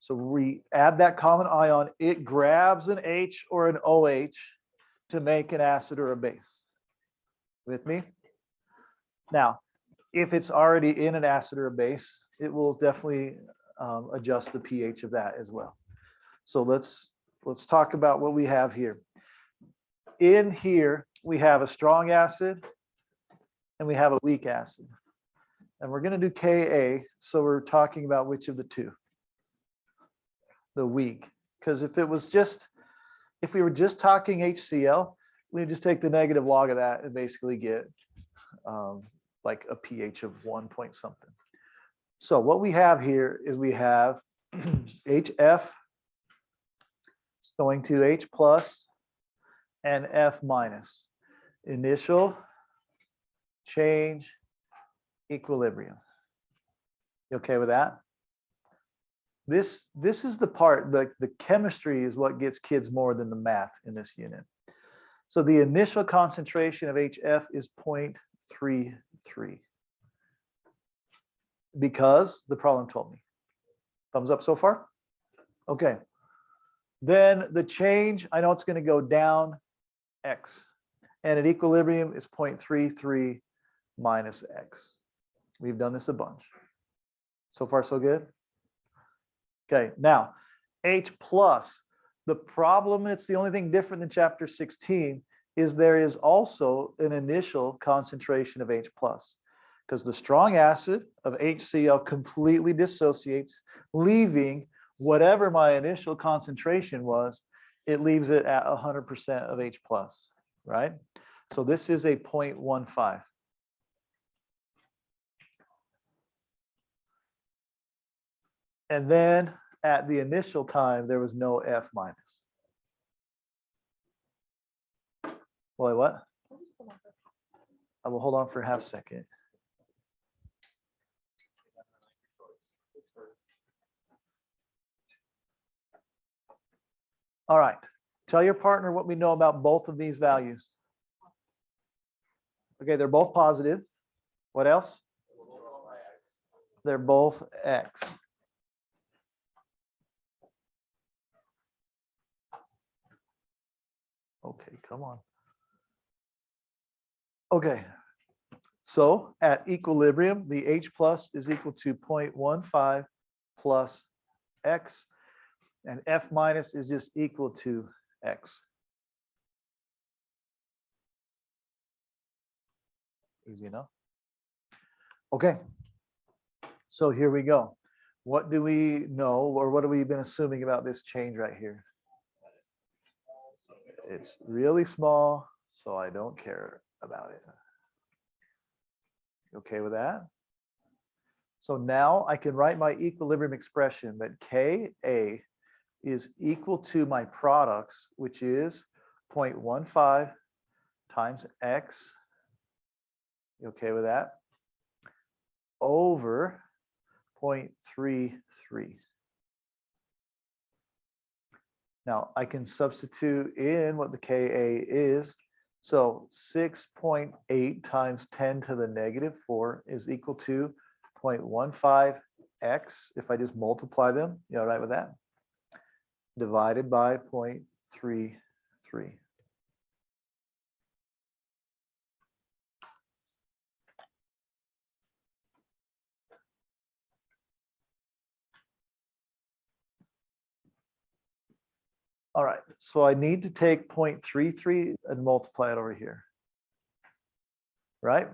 So we add that common ion, it grabs an H or an OH to make an acid or a base. With me? Now, if it's already in an acid or a base, it will definitely adjust the pH of that as well. So let's talk about what we have here. In here, we have a strong acid and we have a weak acid. And we're going to do Ka, so we're talking about which of the two? The weak. Because if we were just talking HCl, we'd just take the negative log of that and basically get like a pH of 1 point something. So what we have here is we have HF going to H plus and F minus. Initial, change, equilibrium. You okay with that? This is the part, the chemistry is what gets kids more than the math in this unit. So the initial concentration of HF is 0.33 because the problem told me. Thumbs up so far? Okay. Then the change, I know it's going to go down X. And at equilibrium is 0.33 minus X. We've done this a bunch. So far, so good? Okay, now H plus. The problem, it's the only thing different than chapter 16, is there is also an initial concentration of H plus, because the strong acid of HCl completely dissociates, leaving whatever my initial concentration was, it leaves it at 100% of H plus, right? So this is a 0.15. And then at the initial time, there was no F minus. Well, what? I will hold on for a half second. All right. Tell your partner what we know about both of these values. Okay, they're both positive. What else? They're both X. Okay, come on. Okay, so at equilibrium, the H plus is equal to 0.15 plus X, and F minus is just equal to X. Easy enough. Okay, so here we go. What do we know, or what have we been assuming about this change right here? It's really small, so I don't care about it. Okay with that? So now I can write my equilibrium expression that Ka is equal to my products, which is 0.15 times X. You okay with that? Over 0.33. Now I can substitute in what the Ka is. So 6.8 times 10 to the negative 4 is equal to 0.15 X. If I just multiply them, you all right with that? Divided by 0.33. All right, so I need to take 0.33 and multiply it over here, right?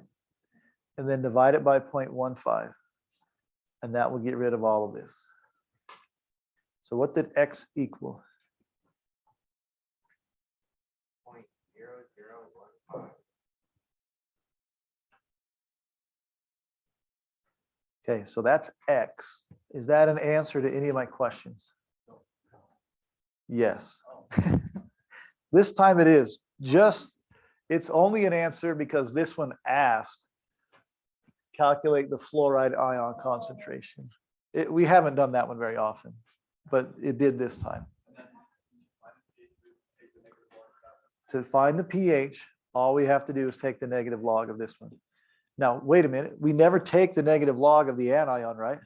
And then divide it by 0.15, and that will get rid of all of this. So what did X equal? 0.0015. Okay, so that's X. Is that an answer to any of my questions? Yes. This time it is. It's only an answer because this one asked, calculate the fluoride ion concentration. We haven't done that one very often, but it did this time. To find the pH, all we have to do is take the negative log of this one. Now, wait a minute. We never take the negative log of the anion, right?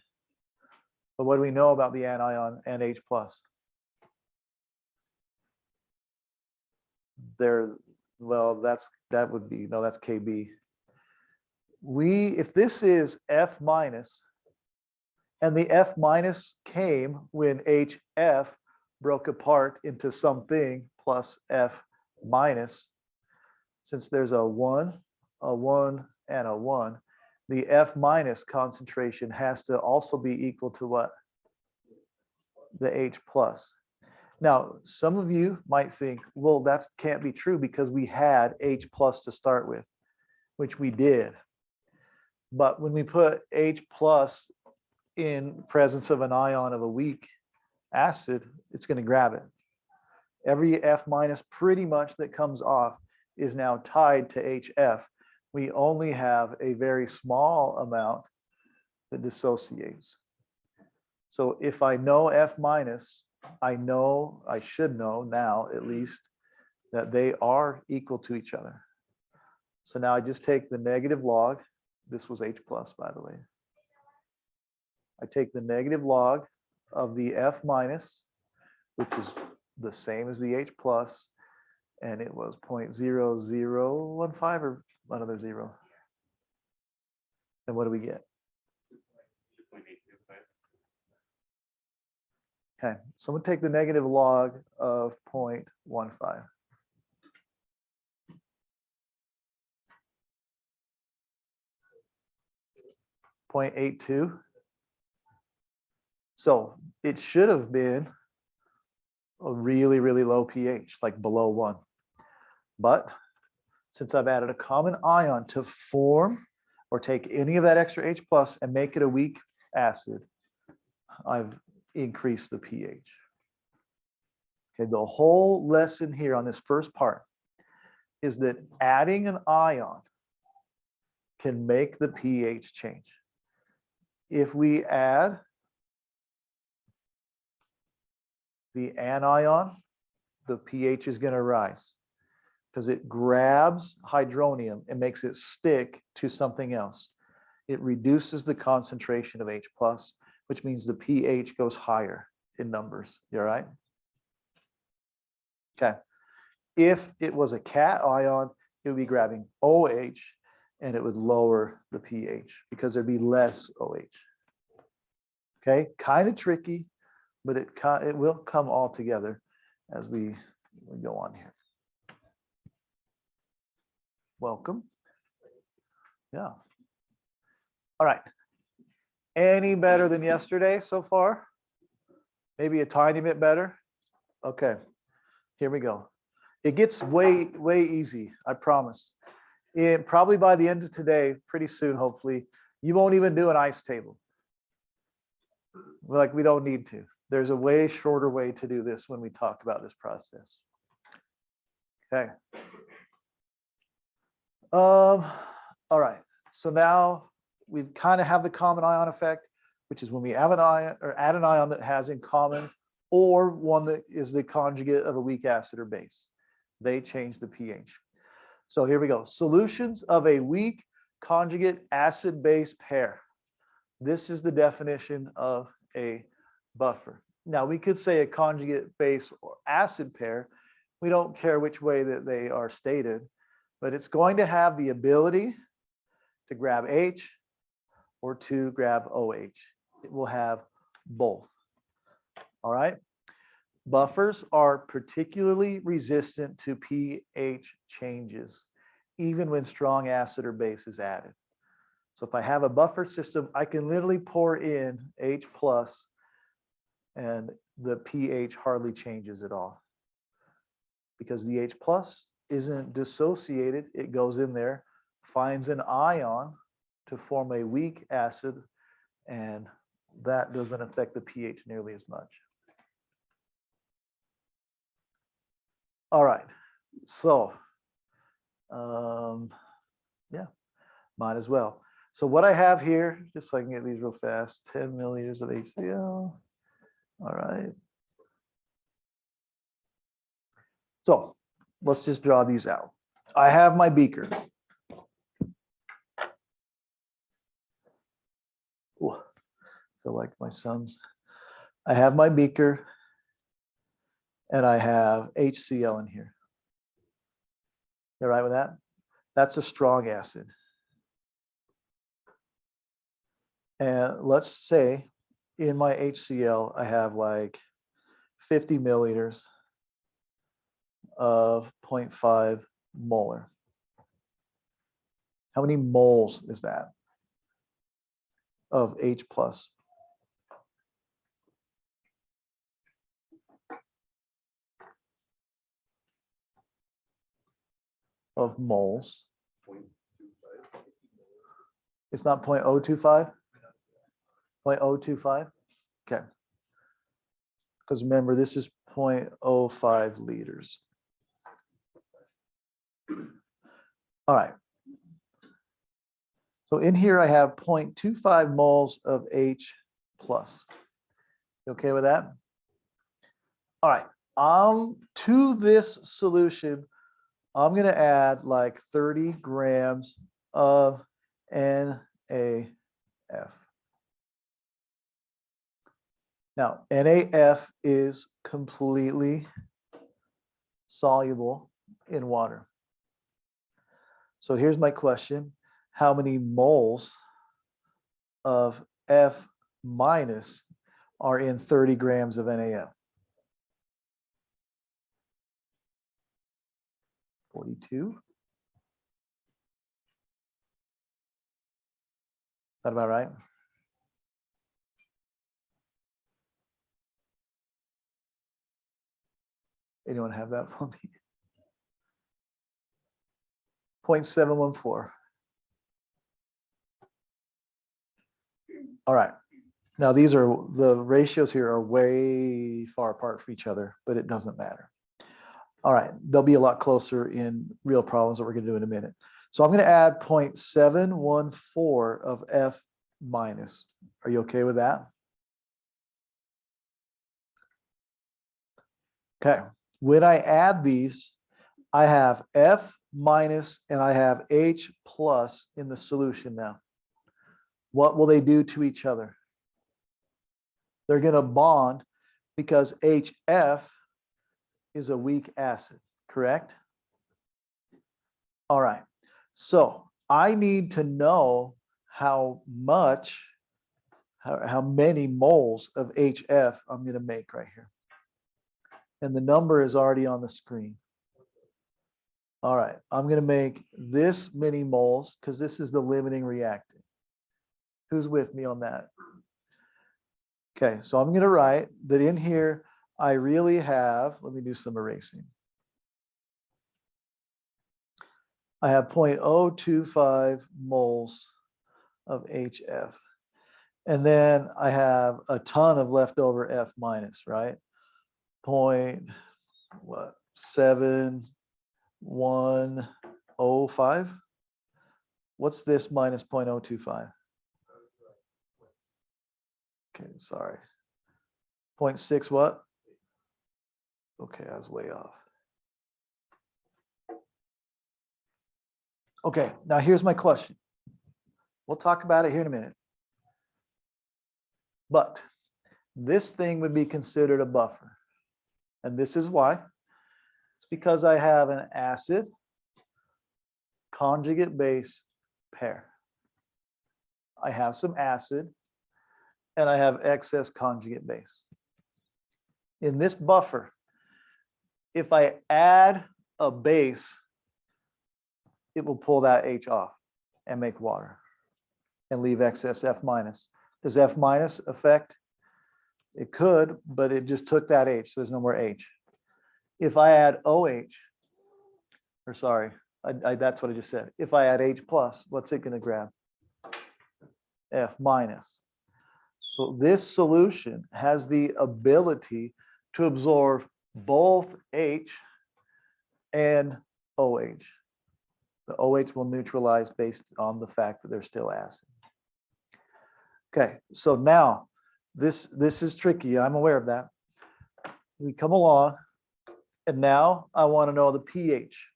But what do we know about the anion NH plus? Well, that would be, no, that's Kb. If this is F minus, and the F minus came when HF broke apart into something plus F minus, since there's a 1, and a 1, the F minus concentration has to also be equal to what? The H plus. Now, some of you might think, well, that can't be true because we had H plus to start with, which we did. But when we put H plus in presence of an ion of a weak acid, it's going to grab it. Every F minus pretty much that comes off is now tied to HF. We only have a very small amount that dissociates. So if I know F minus, I should know now at least that they are equal to each other. So now I just take the negative log. This was H plus, by the way. I take the negative log of the F minus, which is the same as the H plus, and it was 0.0015 or another 0. And what do we get? Okay, so we'll take the negative log of 0.15. .82. So it should have been a really, really low pH, like below 1. But since I've added a common ion to form or take any of that extra H plus and make it a weak acid, I've increased the pH. Okay, the whole lesson here on this first part is that adding an ion can make the pH change. If we add the anion, the pH is going to rise because it grabs hydronium and makes it stick to something else. It reduces the concentration of H plus, which means the pH goes higher in numbers. You all right? Okay. If it was a cation, it would be grabbing OH and it would lower the pH because there'd be less OH. Okay, kind of tricky, but it will come all together as we go on here. Welcome. Yeah. All right. Any better than yesterday so far? Maybe a tiny bit better? Okay, here we go. It gets way, way easy, I promise. Probably by the end of today, pretty soon, hopefully, you won't even do an ice table. Like, we don't need to. There's a way shorter way to do this when we talk about this process. Okay. All right. So now we kind of have the common ion effect, which is when we have an ion or add an ion that has in common or one that is the conjugate of a weak acid or base. They change the pH. So here we go. Solutions of a weak conjugate acid-base pair. This is the definition of a buffer. Now we could say a conjugate base or acid pair. We don't care which way that they are stated, but it's going to have the ability to grab H or to grab OH. It will have both. All right. Buffers are particularly resistant to pH changes, even when strong acid or base is added. So if I have a buffer system, I can literally pour in H plus and the pH hardly changes at all because the H plus isn't dissociated. It goes in there, finds an ion to form a weak acid, and that doesn't affect the pH nearly as much. All right, so yeah, might as well. So what I have here, just so I can get these real fast, 10 milliliters of HCl. All right. So let's just draw these out. I have my beaker. Ooh, feel like my sons. I have my beaker and I have HCl in here. You all right with that? That's a strong acid. And let's say in my HCl, I have like 50 milliliters of 0.5 molar. How many moles is that of H plus? Of moles. It's not 0.025? 0.025? Okay. Because remember, this is 0.05 liters. All right. So in here, I have 0.25 moles of H plus. You okay with that? All right. To this solution, I'm going to add like 30 grams of NaF. Now, NaF is completely soluble in water. So here's my question. How many moles of F minus are in 30 grams of NaF? 42? Is that about right? Anyone have that for me? 0.714. All right. Now these are, the ratios here are way far apart from each other, but it doesn't matter. All right, they'll be a lot closer in real problems that we're going to do in a minute. So I'm going to add 0.714 of F minus. Are you okay with that? Okay, when I add these, I have F minus and I have H plus in the solution now. What will they do to each other? They're going to bond because HF is a weak acid, correct? All right, so I need to know how many moles of HF I'm going to make right here. And the number is already on the screen. All right, I'm going to make this many moles because this is the limiting reactant. Who's with me on that? Okay, so I'm going to write that in here, I really have, let me do some erasing. I have 0.025 moles of HF. And then I have a ton of leftover F minus, right? 0.7105. What's this minus 0.025? Okay, sorry. 0.6 what? Okay, I was way off. Okay, now here's my question. We'll talk about it here in a minute. But this thing would be considered a buffer. And this is why. It's because I have an acid conjugate base pair. I have some acid and I have excess conjugate base. In this buffer, if I add a base, it will pull that H off and make water and leave excess F minus. Does F minus affect? It could, but it just took that H, so there's no more H. If I add OH, or sorry, that's what I just said. If I add H plus, what's it going to grab? F minus. So this solution has the ability to absorb both H and OH. The OH will neutralize based on the fact that they're still acid. Okay, so now this is tricky. I'm aware of that. We come along, and now I want to know the pH.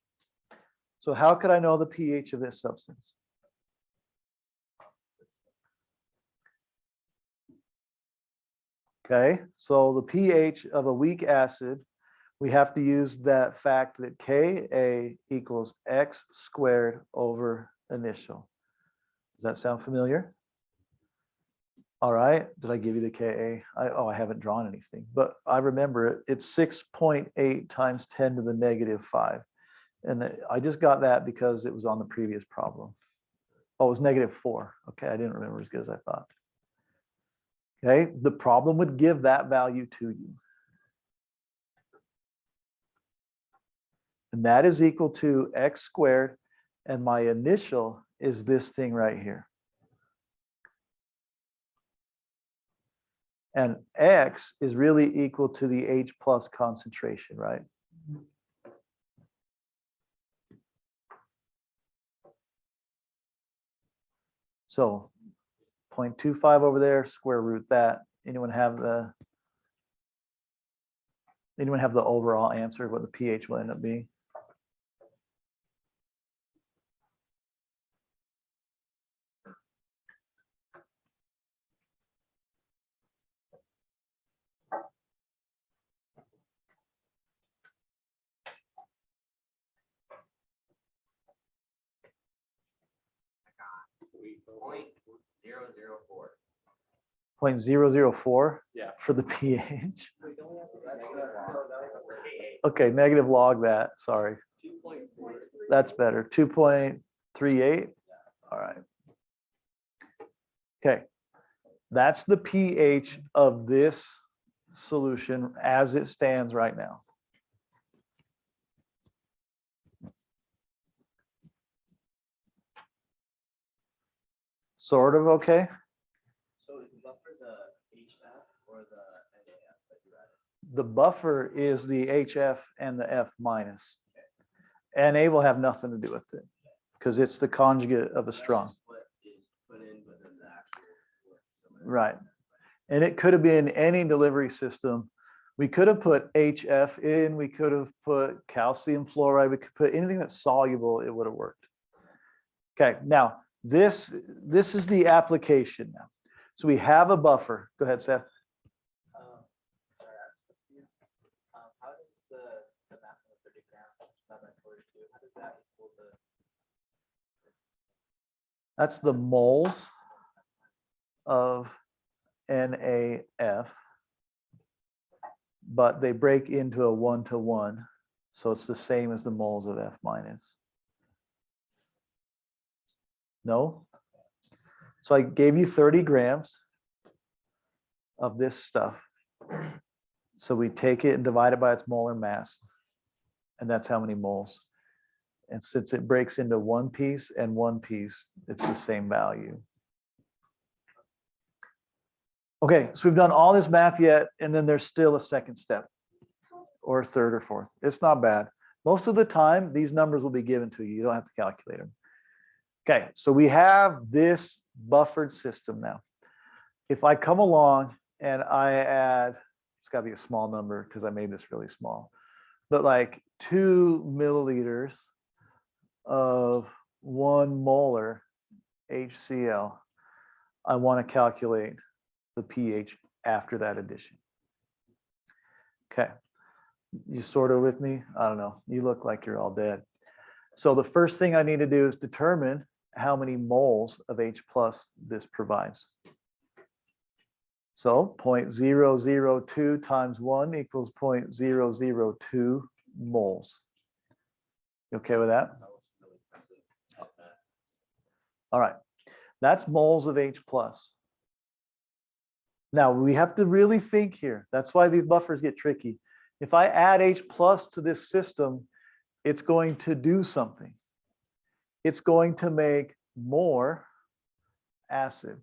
So how could I know the pH of this substance? Okay, so the pH of a weak acid, we have to use that fact that Ka equals x squared over initial. Does that sound familiar? All right, did I give you the Ka? I haven't drawn anything, but I remember it. It's 6.8 times 10 to the negative 5. And I just got that because it was on the previous problem. Oh, it was -4. Okay, I didn't remember as good as I thought. Okay, the problem would give that value to you. And that is equal to x squared, and my initial is this thing right here. And x is really equal to the H plus concentration, right? So 0.25 over there, square root that. Anyone have the overall answer of what the pH will end up being? .004 Yeah. for the pH. Okay, negative log that. Sorry. That's better. 2.38. All right. Okay. That's the pH of this solution as it stands right now. Sort of okay. So is the buffer the HF or the NAF that you added? The buffer is the HF and the F minus. Na will have nothing to do with it because it's the conjugate of a strong. Right. And it could have been any delivery system. We could have put HF in, we could have put calcium fluoride, we could put anything that's soluble, it would have worked. Okay, now this is the application now. So we have a buffer. Go ahead, Seth. Sorry, I was confused. How does the math of 30 grams divided by 42, how does that equal the? That's the moles of NaF, but they break into a 1-to-1. So it's the same as the moles of F minus. No? So I gave you 30 grams of this stuff. So we take it and divide it by its molar mass. And that's how many moles. And since it breaks into one piece and one piece, it's the same value. Okay, so we've done all this math yet, and then there's still a second step, or a third or fourth. It's not bad. Most of the time, these numbers will be given to you. You don't have to calculate them. Okay, so we have this buffered system now. If I come along and I add, it's got to be a small number because I made this really small, but like 2 milliliters of 1 molar HCl, I want to calculate the pH after that addition. Okay, you sort of with me? I don't know. You look like you're all dead. So the first thing I need to do is determine how many moles of H plus this provides. So 0.002 times 1 equals 0.002 moles. You okay with that? All right, that's moles of H plus. Now we have to really think here. That's why these buffers get tricky. If I add H plus to this system, it's going to do something. It's going to make more acid.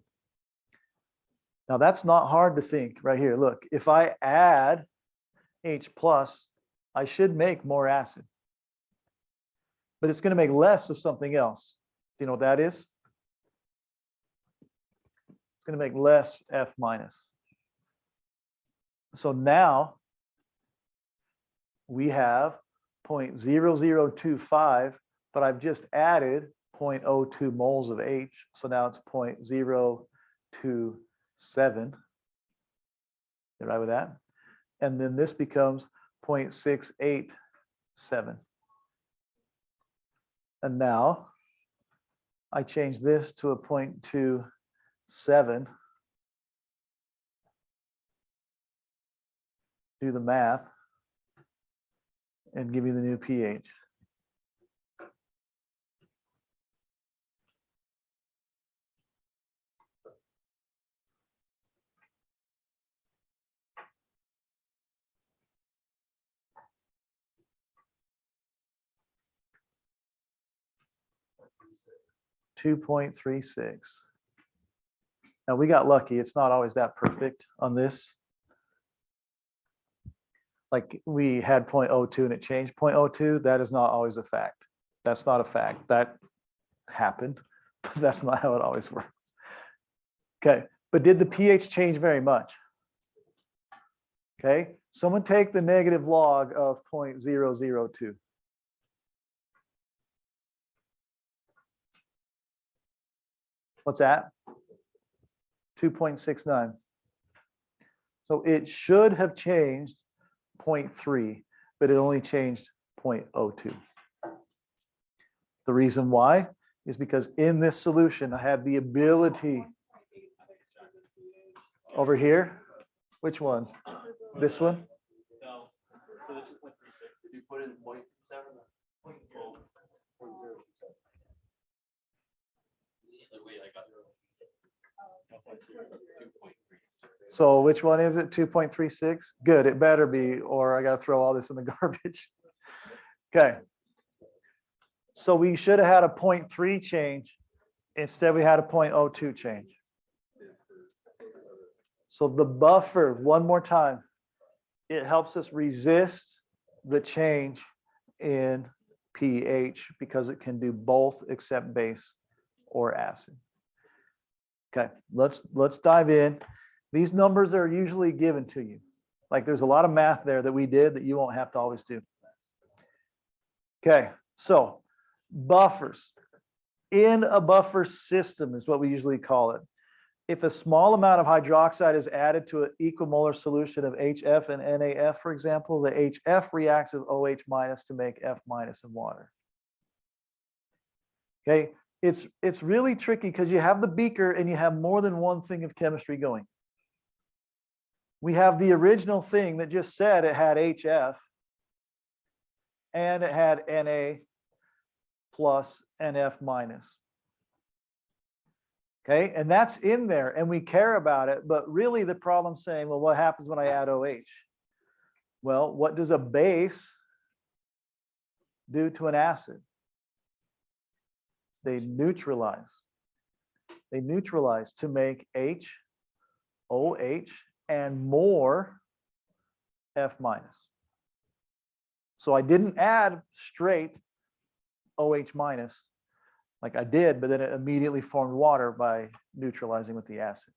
Now that's not hard to think right here. Look, if I add H plus, I should make more acid. But it's going to make less of something else. Do you know what that is? It's going to make less F minus. So now we have 0.0025, but I've just added 0.02 moles of H. So now it's 0.027. You right with that? And then this becomes 0.687. And now I change this to a 0.27. Do the math and give me the new pH. .36. Now we got lucky. It's not always that perfect on this. Like we had 0.02 and it changed 0.02. That is not always a fact. That's not a fact. That happened, but that's not how it always works. Okay, but did the pH change very much? Okay, someone take the negative log of 0.002. What's that? 2.69. So it should have changed 0.3, but it only changed 0.02. The reason why is because in this solution, I have the ability over here. Which one? This one? No, for the 2.36, if you put in 0.7, 0.0. So which one is it? 2.36? Good, it better be, or I got to throw all this in the garbage. Okay. So we should have had a 0.3 change. Instead, we had a 0.02 change. So the buffer, one more time, it helps us resist the change in pH because it can do both except base or acid. Okay, let's dive in. These numbers are usually given to you. Like there's a lot of math there that we did that you won't have to always do. Okay, so buffers. In a buffer system is what we usually call it. If a small amount of hydroxide is added to an equimolar solution of HF and NaF, for example, the HF reacts with OH minus to make F minus in water. Okay, it's really tricky because you have the beaker and you have more than one thing of chemistry going. We have the original thing that just said it had HF and it had Na plus NF minus. Okay, and that's in there and we care about it, but really the problem's saying, well, what happens when I add OH? Well, what does a base do to an acid? They neutralize. They neutralize to make H, OH, and more F minus. So I didn't add straight OH minus like I did, but then it immediately formed water by neutralizing with the acid.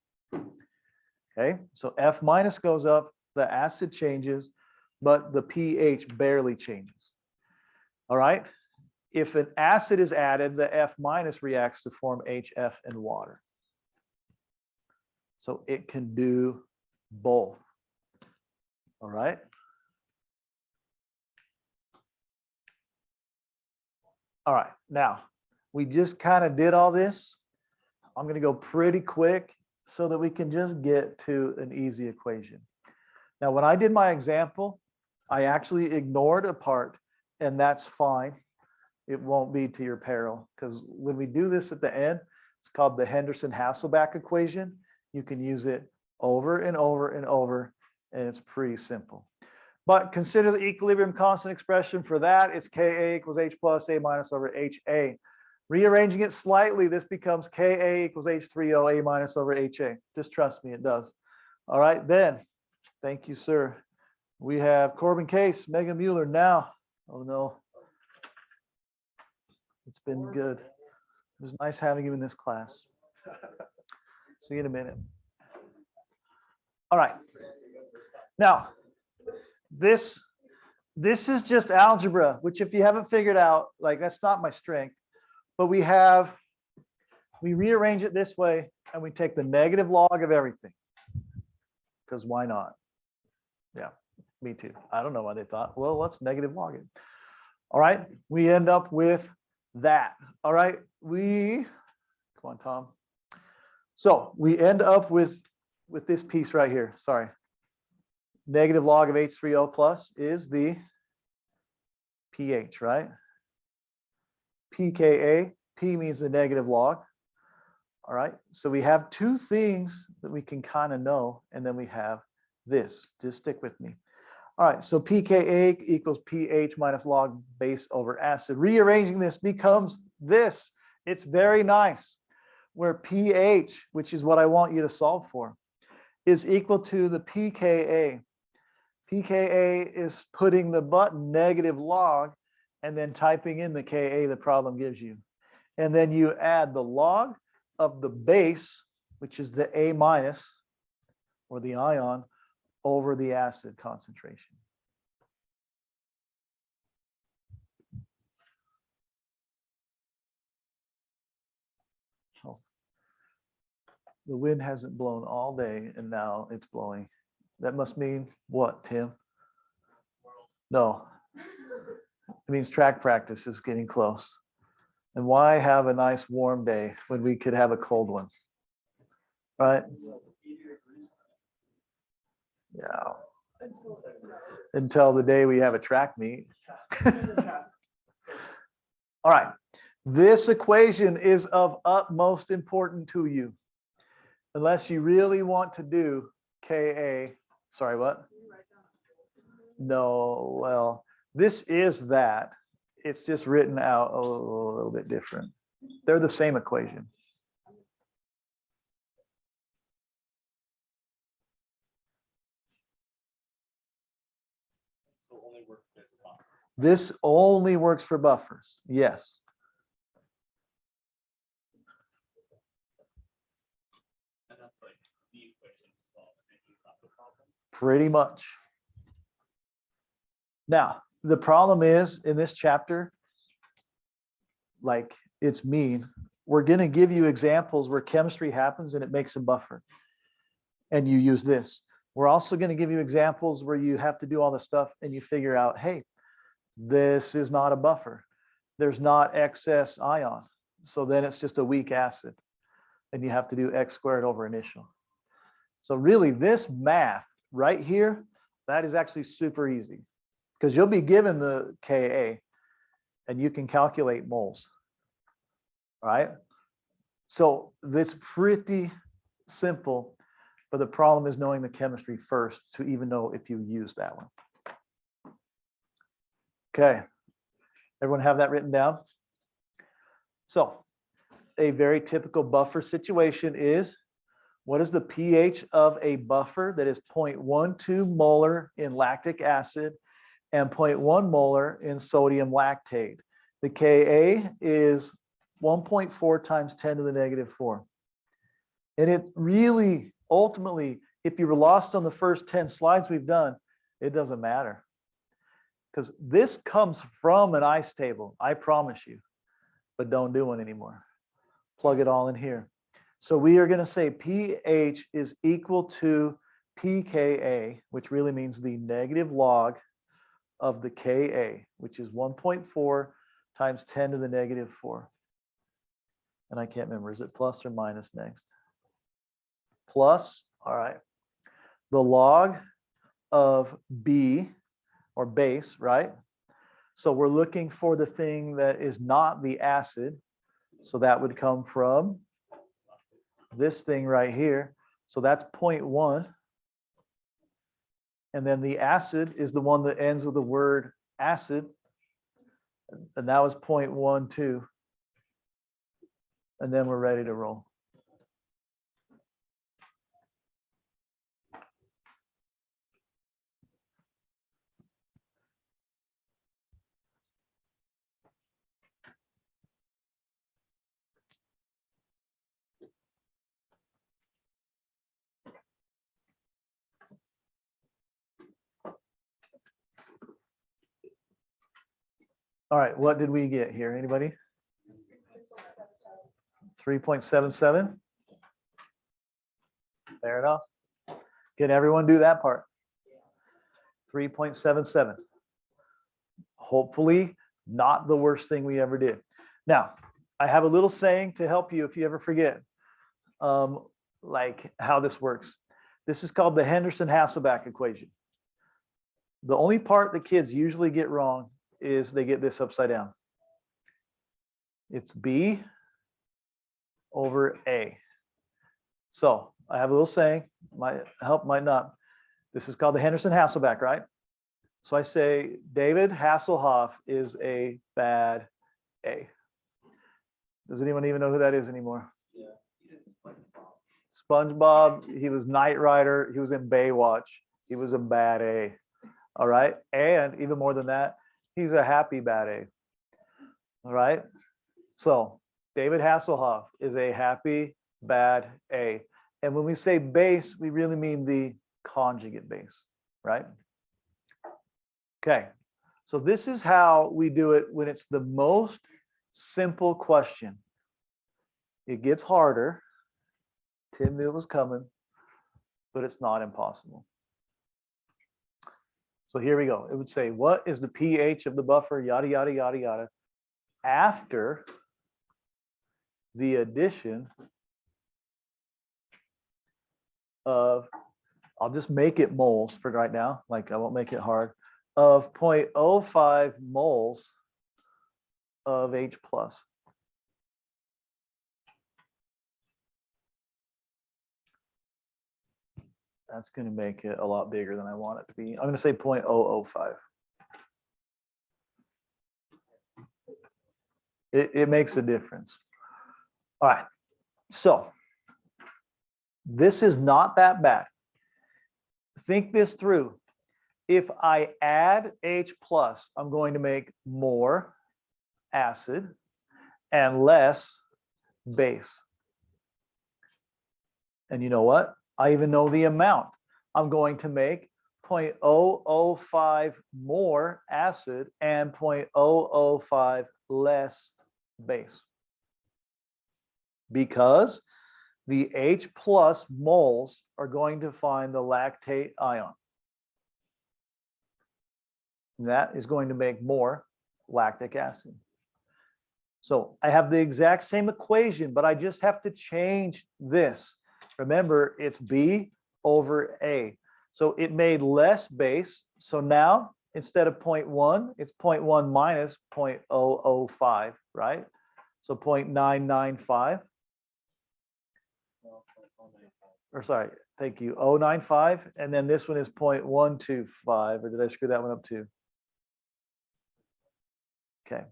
Okay, so F minus goes up, the acid changes, but the pH barely changes. All right, if an acid is added, the F minus reacts to form HF and water. So it can do both. All right. All right, now we just kind of did all this. I'm going to go pretty quick so that we can just get to an easy equation. Now, when I did my example, I actually ignored a part, and that's fine. It won't be to your peril because when we do this at the end, it's called the Henderson-Hasselback equation. You can use it over and over and over, and it's pretty simple. But consider the equilibrium constant expression for that. It's Ka equals H plus A minus over HA. Rearranging it slightly, this becomes Ka equals H3O A minus over HA. Just trust me, it does. All right, then. Thank you, sir. We have Corbin Case, Megan Mueller now. Oh, no. It's been good. It was nice having you in this class. See you in a minute. All right. Now, this is just algebra, which if you haven't figured out, like that's not my strength, but we rearrange it this way and we take the negative log of everything because why not? Yeah, me too. I don't know why they thought, well, let's negative log it. All right, we end up with that. All right, come on, Tom. So we end up with this piece right here. Sorry. Negative log of H3O plus is the pH, right? pKa, P means the negative log. All right, so we have two things that we can kind of know, and then we have this. Just stick with me. All right, so pKa equals pH minus log base over acid. Rearranging this becomes this. It's very nice, where pH, which is what I want you to solve for, is equal to the pKa. pKa is putting the button negative log and then typing in the Ka the problem gives you. And then you add the log of the base, which is the A minus, or the ion, over the acid concentration. Oh. The wind hasn't blown all day and now it's blowing. That must mean what, Tim? No. It means track practice is getting close. And why have a nice warm day when we could have a cold one? Right? Yeah. Until the day we have a track meet. All right. This equation is of utmost importance to you. Unless you really want to do Ka. Sorry, what? No, well, this is that. It's just written out a little bit different. They're the same equation. This only works for buffers. Yes. Pretty much. Now, the problem is in this chapter, like it's mean, we're going to give you examples where chemistry happens and it makes a buffer. And you use this. We're also going to give you examples where you have to do all the stuff and you figure out, hey, this is not a buffer. There's not excess ion. So then it's just a weak acid. And you have to do x squared over initial. So really this math right here, that is actually super easy because you'll be given the Ka and you can calculate moles. All right. So this pretty simple, but the problem is knowing the chemistry first to even know if you use that one. Okay. Everyone have that written down? So a very typical buffer situation is, what is the pH of a buffer that is 0.12 molar in lactic acid and 0.1 molar in sodium lactate? The Ka is 1.4 times 10 to the negative 4. And it really, ultimately, if you were lost on the first 10 slides we've done, it doesn't matter. Because this comes from an ice table, I promise you, but don't do one anymore. Plug it all in here. So we are going to say pH is equal to pKa, which really means the negative log of the Ka, which is 1.4 times 10 to the negative 4. And I can't remember, is it plus or minus next? Plus, all right. The log of B, or base, right? So we're looking for the thing that is not the acid. So that would come from this thing right here. So that's 0.1. And then the acid is the one that ends with the word acid. And that was 0.12. And then we're ready to roll. All right, what did we get here? Anybody? 3.77. Fair enough. Can everyone do that part? 3.77. Hopefully not the worst thing we ever did. Now, I have a little saying to help you if you ever forget, like how this works. This is called the Henderson-Hasselback equation. The only part the kids usually get wrong is they get this upside down. It's B over A. So I have a little saying, might help, might not. This is called the Henderson-Hasselback, right? So I say David Hasselhoff is a bad A. Does anyone even know who that is anymore? Yeah. SpongeBob, he was Knight Rider, he was in Baywatch. He was a bad A. All right. And even more than that, he's a happy bad A. All right. So David Hasselhoff is a happy bad A. And when we say base, we really mean the conjugate base, right? Okay. So this is how we do it when it's the most simple question. It gets harder. Tim knew it was coming, but it's not impossible. So here we go. It would say, what is the pH of the buffer, yada, yada, yada, yada, after the addition of, I'll just make it moles for right now, like I won't make it hard, of 0.05 moles of H plus. That's going to make it a lot bigger than I want it to be. I'm going to say 0.005. It makes a difference. All right. So this is not that bad. Think this through. If I add H plus, I'm going to make more acid and less base. And you know what? I even know the amount. I'm going to make 0.005 more acid and 0.005 less base. Because the H plus moles are going to find the lactate ion. That is going to make more lactic acid. So I have the exact same equation, but I just have to change this. Remember, it's B over A. So it made less base. So now instead of 0.1, it's 0.1 minus 0.005, right? So 0.995. Or sorry, thank you, 0.95. And then this one is 0.125. Or did I screw that one up too? Okay.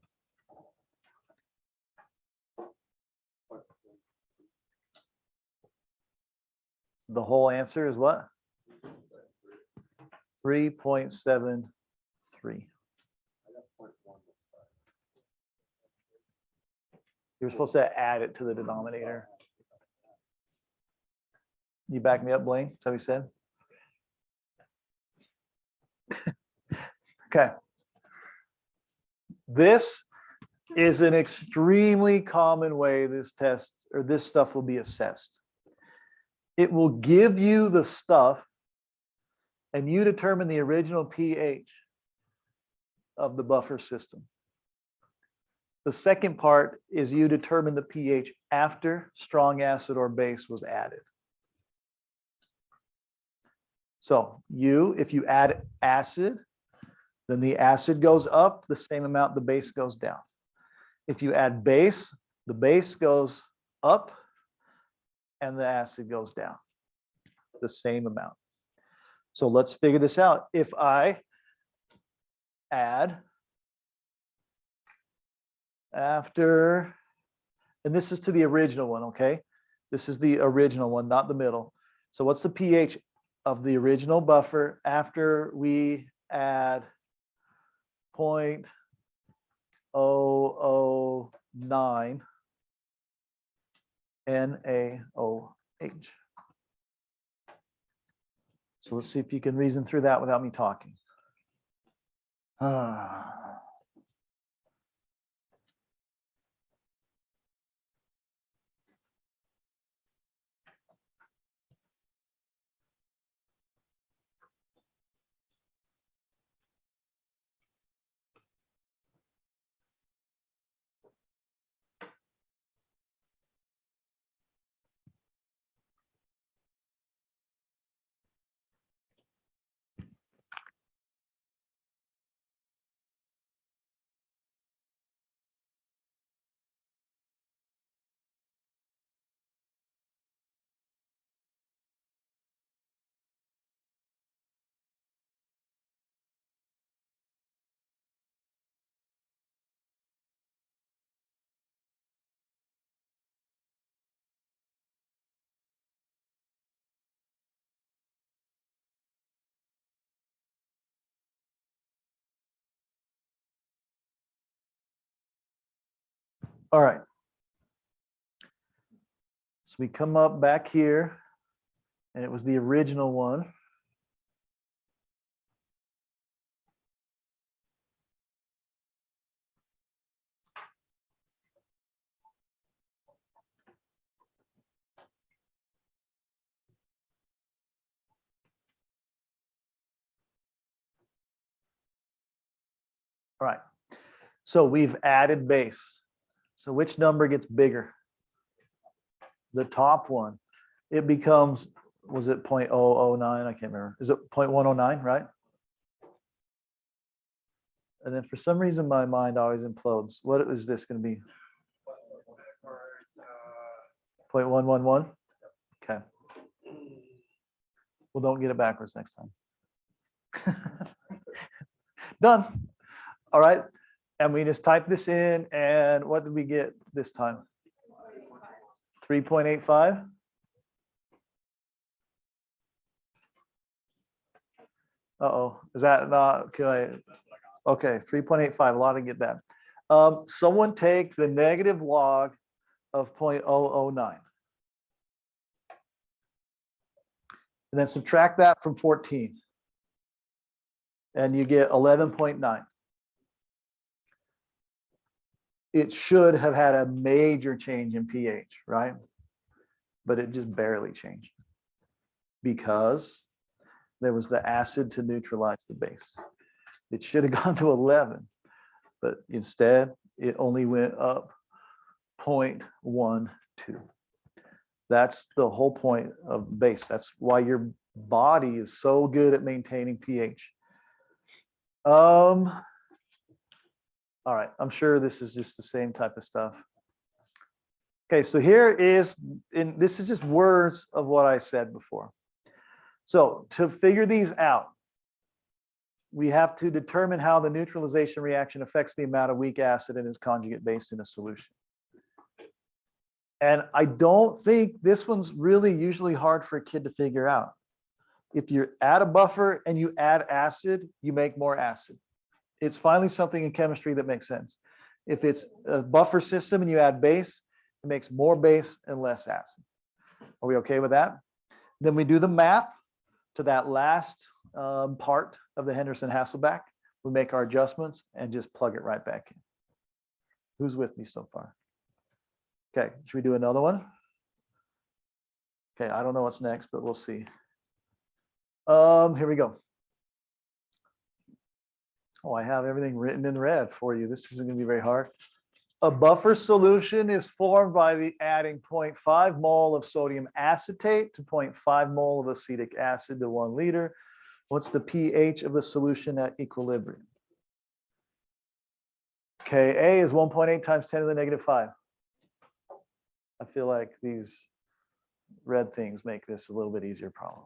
The whole answer is what? 3.73. You're supposed to add it to the denominator. You back me up, Blaine? Is that what you said? Okay. This is an extremely common way this test or this stuff will be assessed. It will give you the stuff and you determine the original pH of the buffer system. The second part is you determine the pH after strong acid or base was added. So if you add acid, then the acid goes up the same amount the base goes down. If you add base, the base goes up and the acid goes down the same amount. So let's figure this out. If I add after, and this is to the original one, okay? This is the original one, not the middle. So what's the pH of the original buffer after we add 0.009 NaOH? So let's see if you can reason through that without me talking. All right. So we come up back here, and it was the original one. All right. So we've added base. So which number gets bigger? The top one. It becomes, was it 0.009? I can't remember. Is it 0.109, right? And then for some reason, my mind always implodes. What is this going to be? 0.111? Okay. Well, don't get it backwards next time. Done. All right. And we just type this in, and what did we get this time? 3.85. Uh-oh. Is that not okay? Okay, 3.85. A lot to get that. Someone take the negative log of 0.009. And then subtract that from 14. And you get 11.9. It should have had a major change in pH, right? But it just barely changed because there was the acid to neutralize the base. It should have gone to 11, but instead it only went up 0.12. That's the whole point of base. That's why your body is so good at maintaining pH. All right, I'm sure this is just the same type of stuff. Okay, so here is, this is just words of what I said before. So to figure these out, we have to determine how the neutralization reaction affects the amount of weak acid and its conjugate base in a solution. And I don't think this one's really usually hard for a kid to figure out. If you add a buffer and you add acid, you make more acid. It's finally something in chemistry that makes sense. If it's a buffer system and you add base, it makes more base and less acid. Are we okay with that? Then we do the math to that last part of the Henderson-Hasselback. We make our adjustments and just plug it right back in. Who's with me so far? Okay, should we do another one? Okay, I don't know what's next, but we'll see. Here we go. Oh, I have everything written in red for you. This isn't going to be very hard. A buffer solution is formed by the adding 0.5 mole of sodium acetate to 0.5 mole of acetic acid to 1 liter. What's the pH of the solution at equilibrium? Ka is 1.8 times 10 to the negative 5. I feel like these red things make this a little bit easier problem.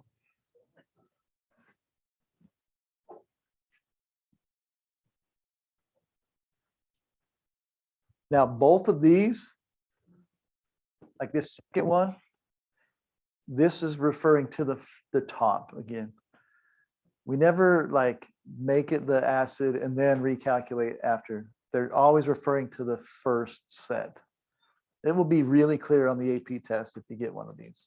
Now, both of these, like this second one, this is referring to the top again. We never like make it the acid and then recalculate after. They're always referring to the first set. It will be really clear on the AP test if you get one of these.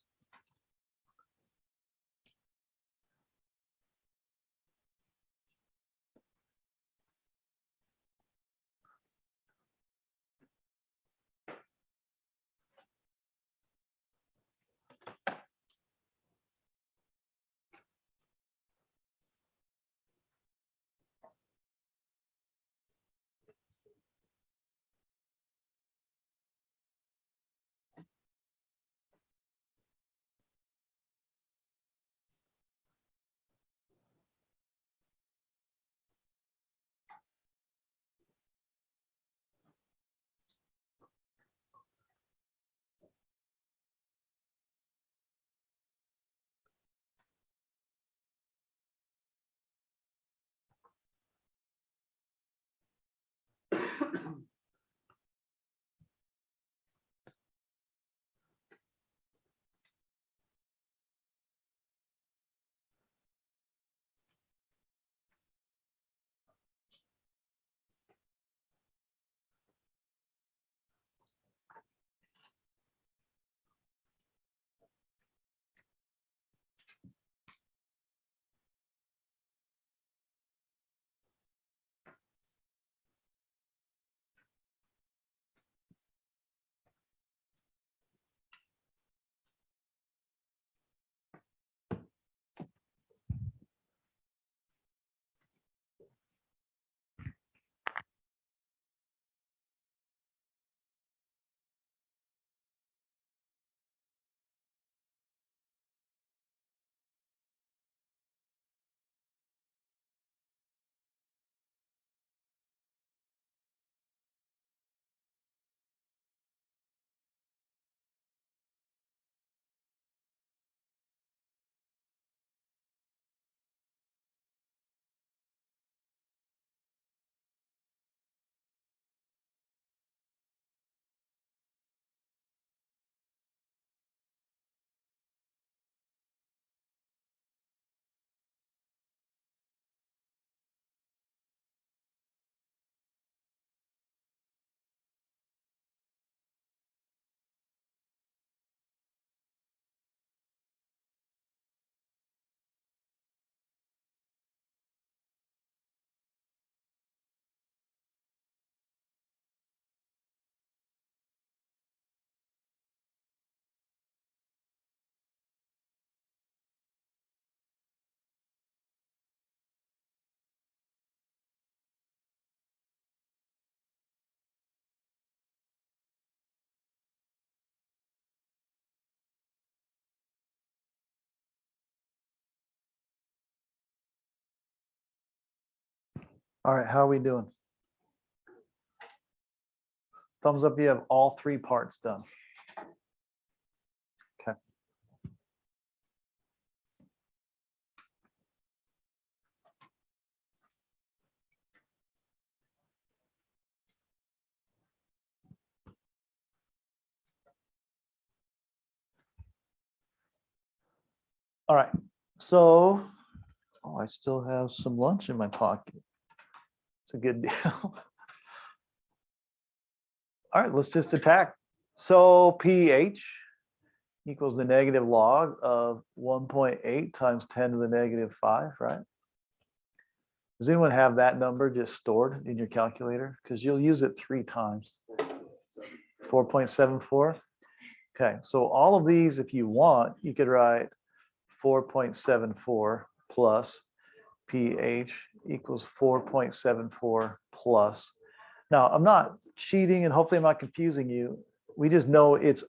All right, how are we doing? Thumbs up, you have all three parts done. Okay. All right, so, oh, I still have some lunch in my pocket. It's a good deal. All right, let's just attack. So pH equals the negative log of 1.8 times 10 to the negative 5, right? Does anyone have that number just stored in your calculator? Because you'll use it 3 times. 4.74. Okay, so all of these, if you want, you could write 4.74 plus pH equals 4.74 plus. Now, I'm not cheating and hopefully I'm not confusing you. We just know it's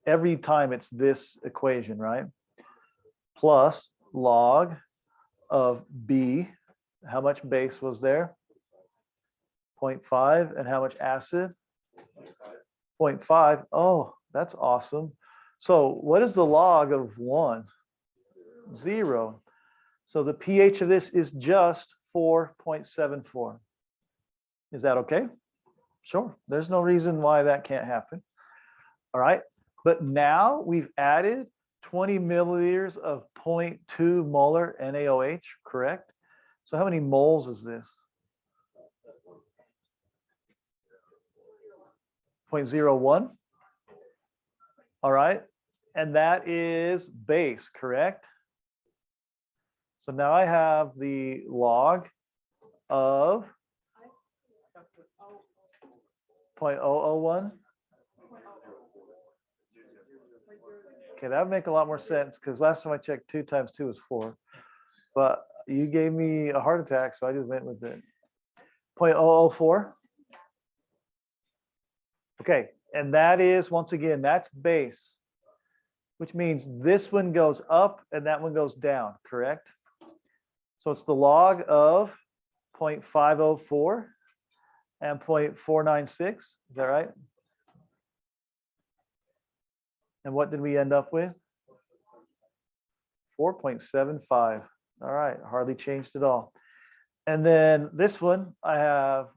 every time it's this equation, right? Plus log of B. How much base was there? 0.5. And how much acid? 0.5. Oh, that's awesome. So what is the log of 1? 0. So the pH of this is just 4.74. Is that okay? Sure. There's no reason why that can't happen. All right. But now we've added 20 milliliters of 0.2 molar NaOH, correct? So how many moles is this? 0.01. All right. And that is base, correct? So now I have the log of 0.001. Okay, that would make a lot more sense because last time I checked 2 times 2 is 4. But you gave me a heart attack, so I just went with it. 0.004. Okay, and that is, once again, that's base, which means this one goes up and that one goes down, correct? So it's the log of 0.504 and 0.496. Is that right? And what did we end up with? 4.75. All right, hardly changed at all. And then this one, I have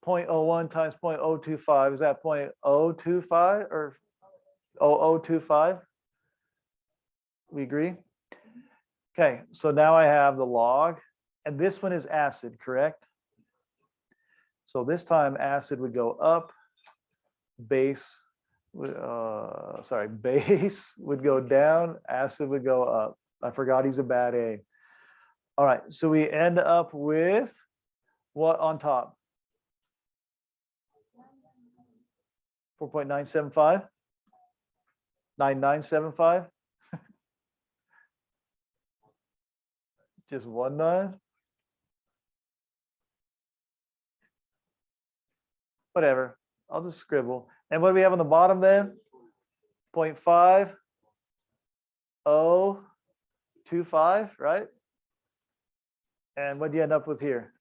0.01 times 0.025. Is that 0.025 or 0025? We agree? Okay, so now I have the log, and this one is acid, correct? So this time acid would go up, base, base would go down, acid would go up. I forgot he's a bad A. All right, so we end up with what on top? 4.975? 9975? Just 19? Whatever, I'll just scribble. And what do we have on the bottom then? 0.5025, right? And what do you end up with here?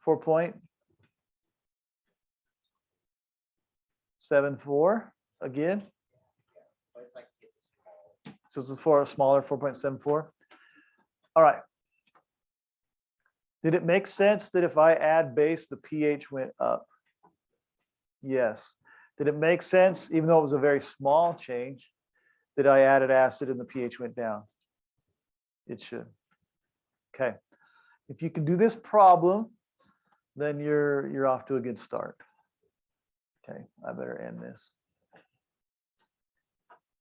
4.74 again. So it's a smaller 4.74. All right. Did it make sense that if I add base, the pH went up? Yes. Did it make sense, even though it was a very small change, that I added acid and the pH went down? It should. Okay. If you can do this problem, then you're off to a good start. Okay, I better end this.